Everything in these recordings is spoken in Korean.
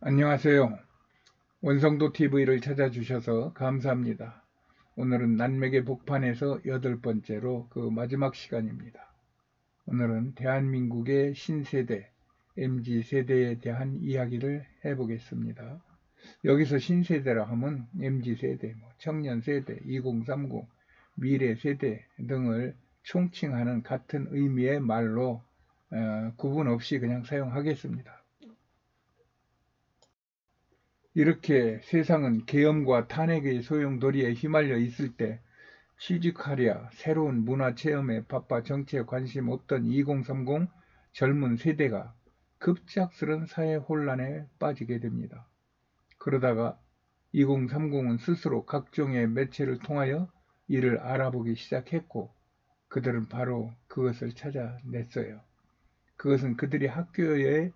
안녕하세요. 원성도 TV를 찾아주셔서 감사합니다. 오늘은 난맥의 복판에서 여덟 번째로 마지막 시간입니다. 오늘은 대한민국의 신세대, MZ세대에 대한 이야기를 해보겠습니다. 여기서 신세대라 하면 MZ세대, 청년세대, 2030, 미래세대 등을 총칭하는 같은 의미의 말로 구분 없이 그냥 사용하겠습니다. 이렇게 세상은 계엄과 탄핵의 소용돌이에 휘말려 있을 때 취직하랴 새로운 문화체험에 바빠 정치에 관심 없던 2030 젊은 세대가 급작스런 사회 혼란에 빠지게 됩니다. 그러다가 2030은 스스로 각종의 매체를 통하여 이를 알아보기 시작했고 그들은 바로 그것을 찾아냈어요. 그것은 그들이 학교의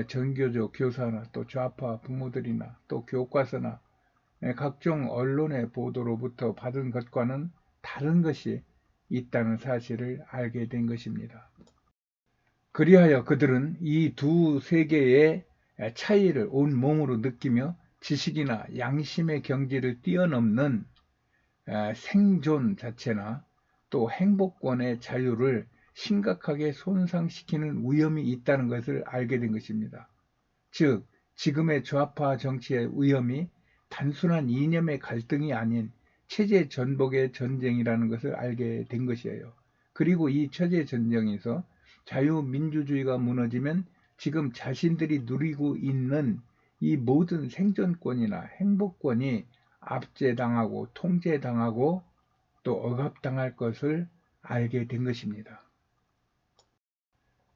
전교조 교사나 또 좌파 부모들이나 또 교과서나 각종 언론의 보도로부터 받은 것과는 다른 것이 있다는 사실을 알게 된 것입니다. 그리하여 그들은 이 두 세계의 차이를 온몸으로 느끼며 지식이나 양심의 경지를 뛰어넘는 생존 자체나 또 행복권의 자유를 심각하게 손상시키는 위험이 있다는 것을 알게 된 것입니다. 즉, 지금의 좌파 정치의 위험이 단순한 이념의 갈등이 아닌 체제 전복의 전쟁이라는 것을 알게 된 것이에요. 그리고 이 체제 전쟁에서 자유민주주의가 무너지면 지금 자신들이 누리고 있는 이 모든 생존권이나 행복권이 압제당하고 통제당하고 또 억압당할 것을 알게 된 것입니다.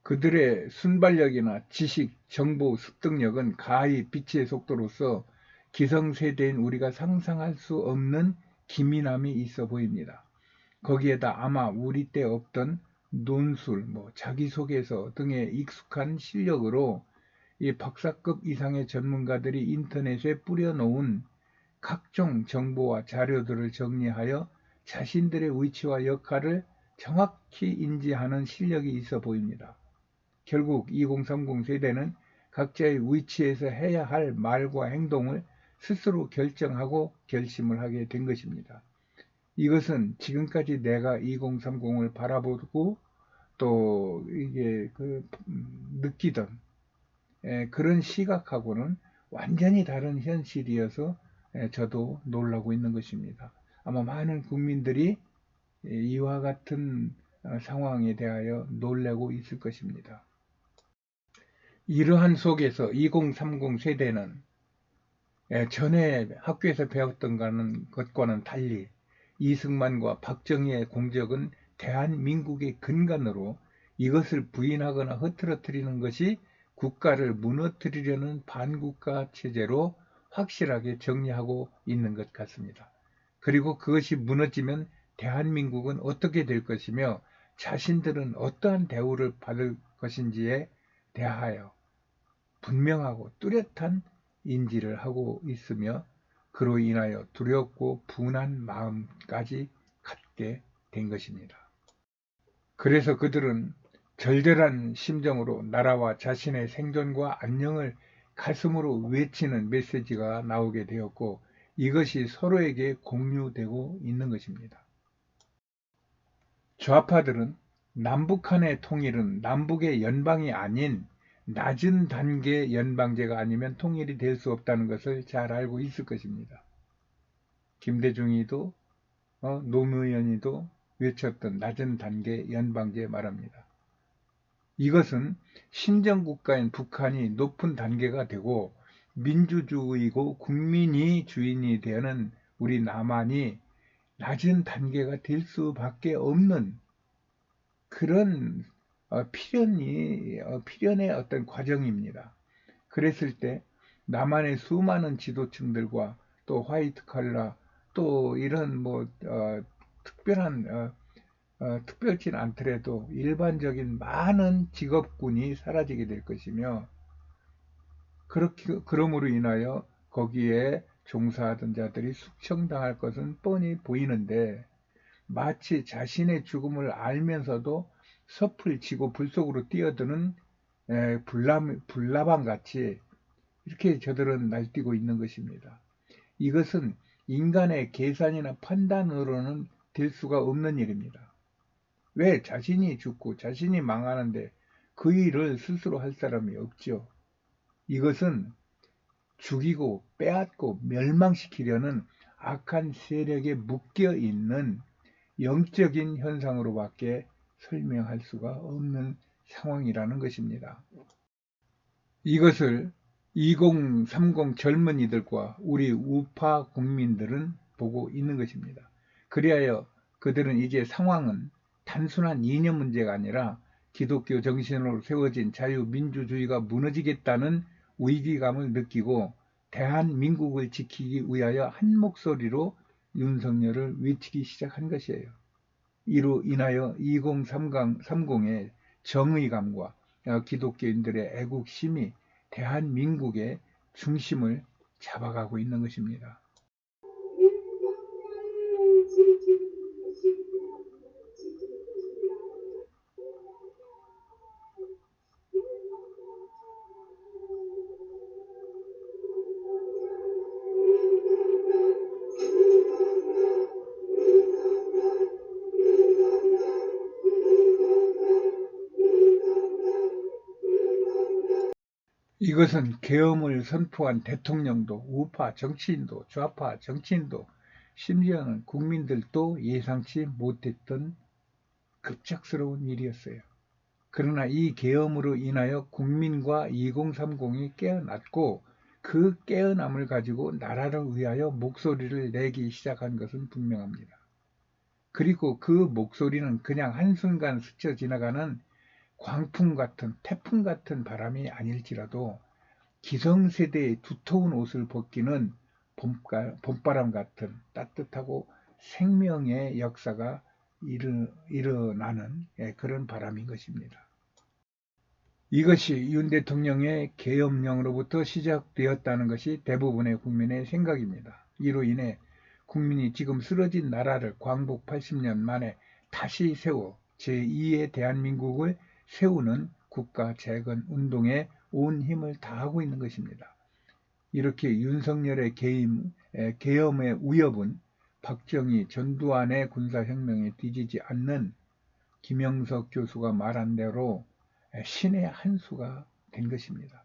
그들의 순발력이나 지식, 정보, 습득력은 가히 빛의 속도로서 기성세대인 우리가 상상할 수 없는 기민함이 있어 보입니다. 거기에다 아마 우리 때 없던 논술, 자기소개서 등의 익숙한 실력으로 이 박사급 이상의 전문가들이 인터넷에 뿌려놓은 각종 정보와 자료들을 정리하여 자신들의 위치와 역할을 정확히 인지하는 실력이 있어 보입니다. 결국 2030 세대는 각자의 위치에서 해야 할 말과 행동을 스스로 결정하고 결심을 하게 된 것입니다. 이것은 지금까지 내가 2030을 바라보고 또 이게 느끼던 그런 시각하고는 완전히 다른 현실이어서 저도 놀라고 있는 것입니다. 아마 많은 국민들이 이와 같은 상황에 대하여 놀라고 있을 것입니다. 이러한 속에서 2030 세대는 전에 학교에서 배웠던 것과는 달리 이승만과 박정희의 공적은 대한민국의 근간으로 이것을 부인하거나 흐트러뜨리는 것이 국가를 무너뜨리려는 반국가 체제로 확실하게 정리하고 있는 것 같습니다. 그리고 그것이 무너지면 대한민국은 어떻게 될 것이며 자신들은 어떠한 대우를 받을 것인지에 대하여 분명하고 뚜렷한 인지를 하고 있으며 그로 인하여 두렵고 분한 마음까지 갖게 된 것입니다. 그래서 그들은 절절한 심정으로 나라와 자신의 생존과 안녕을 가슴으로 외치는 메시지가 나오게 되었고 이것이 서로에게 공유되고 있는 것입니다. 좌파들은 남북한의 통일은 남북의 연방이 아닌 낮은 단계 연방제가 아니면 통일이 될 수 없다는 것을 잘 알고 있을 것입니다. 김대중이도 노무현이도 외쳤던 낮은 단계 연방제 말합니다. 이것은 신정국가인 북한이 높은 단계가 되고 민주주의고 국민이 주인이 되는 우리 남한이 낮은 단계가 될 수밖에 없는 그런 필연의 어떤 과정입니다. 그랬을 때 남한의 수많은 지도층들과 또 화이트 컬러 또 이런 특별한 특별치는 않더라도 일반적인 많은 직업군이 사라지게 될 것이며 그럼으로 인하여 거기에 종사하던 자들이 숙청당할 것은 뻔히 보이는데 마치 자신의 죽음을 알면서도 섭을 지고 불 속으로 뛰어드는 불나방같이 이렇게 저들은 날뛰고 있는 것입니다. 이것은 인간의 계산이나 판단으로는 될 수가 없는 일입니다. 왜 자신이 죽고 자신이 망하는데 그 일을 스스로 할 사람이 없죠. 이것은 죽이고 빼앗고 멸망시키려는 악한 세력에 묶여 있는 영적인 현상으로밖에 설명할 수가 없는 상황이라는 것입니다. 이것을 2030 젊은이들과 우리 우파 국민들은 보고 있는 것입니다. 그리하여 그들은 이제 상황은 단순한 이념 문제가 아니라 기독교 정신으로 세워진 자유민주주의가 무너지겠다는 위기감을 느끼고 대한민국을 지키기 위하여 한 목소리로 윤석열을 외치기 시작한 것이에요. 이로 인하여 2030의 정의감과 기독교인들의 애국심이 대한민국의 중심을 잡아가고 있는 것입니다. 이것은 계엄을 선포한 대통령도 우파 정치인도 좌파 정치인도 심지어는 국민들도 예상치 못했던 급작스러운 일이었어요. 그러나 이 계엄으로 인하여 국민과 2030이 깨어났고 그 깨어남을 가지고 나라를 위하여 목소리를 내기 시작한 것은 분명합니다. 그리고 그 목소리는 그냥 한순간 스쳐 지나가는 광풍 같은 태풍 같은 바람이 아닐지라도 기성세대의 두터운 옷을 벗기는 봄바람 같은 따뜻하고 생명의 역사가 일어나는 그런 바람인 것입니다. 이것이 윤 대통령의 계엄령으로부터 시작되었다는 것이 대부분의 국민의 생각입니다. 이로 인해 국민이 지금 쓰러진 나라를 광복 80년 만에 다시 세워 제2의 대한민국을 세우는 국가 재건 운동에 온 힘을 다하고 있는 것입니다. 이렇게 윤석열의 계엄의 위협은 박정희 전두환의 군사혁명에 뒤지지 않는 김영석 교수가 말한 대로 신의 한 수가 된 것입니다.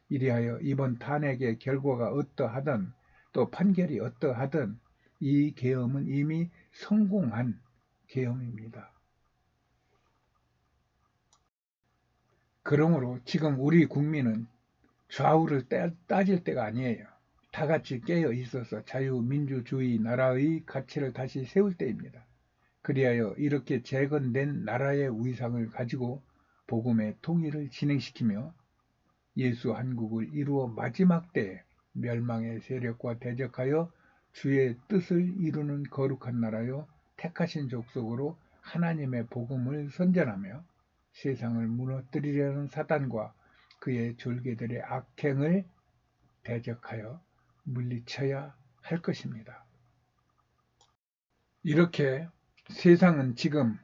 이리하여 이번 탄핵의 결과가 어떠하든 또 판결이 어떠하든 이 계엄은 이미 성공한 계엄입니다. 그러므로 지금 우리 국민은 좌우를 따질 때가 아니에요. 다 같이 깨어 있어서 자유민주주의 나라의 가치를 다시 세울 때입니다. 그리하여 이렇게 재건된 나라의 위상을 가지고 복음의 통일을 진행시키며 예수 한국을 이루어 마지막 때에 멸망의 세력과 대적하여 주의 뜻을 이루는 거룩한 나라요 택하신 족속으로 하나님의 복음을 선전하며 세상을 무너뜨리려는 사단과 그의 졸개들의 악행을 대적하여 물리쳐야 할 것입니다. 이렇게 세상은 지금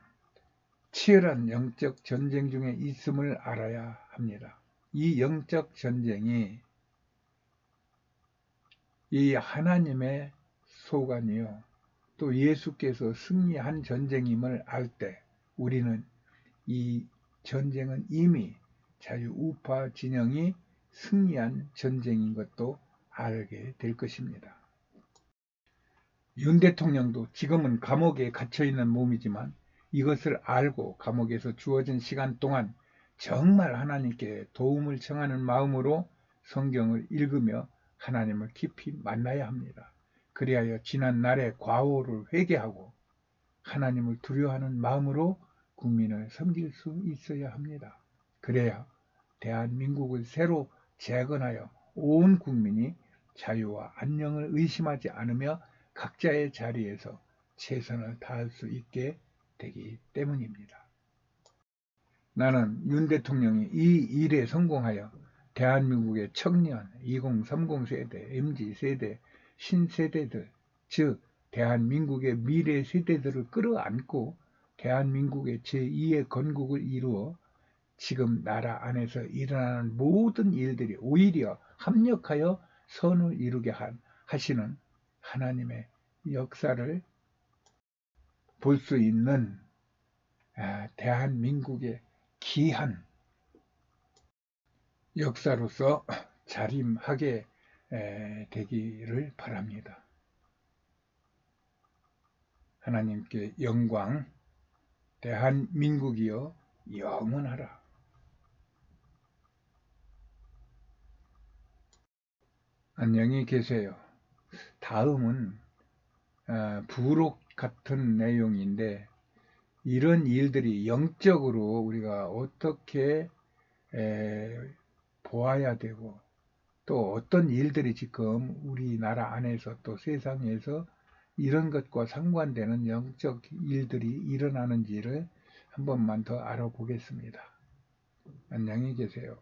치열한 영적 전쟁 중에 있음을 알아야 합니다. 이 영적 전쟁이 이 하나님의 소관이요 또 예수께서 승리한 전쟁임을 알 때 우리는 이 전쟁은 이미 자유우파 진영이 승리한 전쟁인 것도 알게 될 것입니다. 윤 대통령도 지금은 감옥에 갇혀있는 몸이지만 이것을 알고 감옥에서 주어진 시간 동안 정말 하나님께 도움을 청하는 마음으로 성경을 읽으며 하나님을 깊이 만나야 합니다. 그리하여 지난 날의 과오를 회개하고 하나님을 두려워하는 마음으로 국민을 섬길 수 있어야 합니다. 그래야 대한민국을 새로 재건하여 온 국민이 자유와 안녕을 의심하지 않으며 각자의 자리에서 최선을 다할 수 있게 되기 때문입니다. 나는 윤 대통령이 이 일에 성공하여 대한민국의 청년, 2030 세대, MZ세대, 신세대들, 즉 대한민국의 미래 세대들을 끌어안고 대한민국의 제2의 건국을 이루어 지금 나라 안에서 일어나는 모든 일들이 오히려 합력하여 선을 이루게 하시는 하나님의 역사를 볼 수 있는 대한민국의 귀한 역사로서 자림하게 되기를 바랍니다. 하나님께 영광, 대한민국이여 영원하라. 안녕히 계세요. 다음은 부록 같은 내용인데 이런 일들이 영적으로 우리가 어떻게 보아야 되고 또 어떤 일들이 지금 우리나라 안에서 또 세상에서 이런 것과 상관되는 영적 일들이 일어나는지를 한 번만 더 알아보겠습니다. 안녕히 계세요.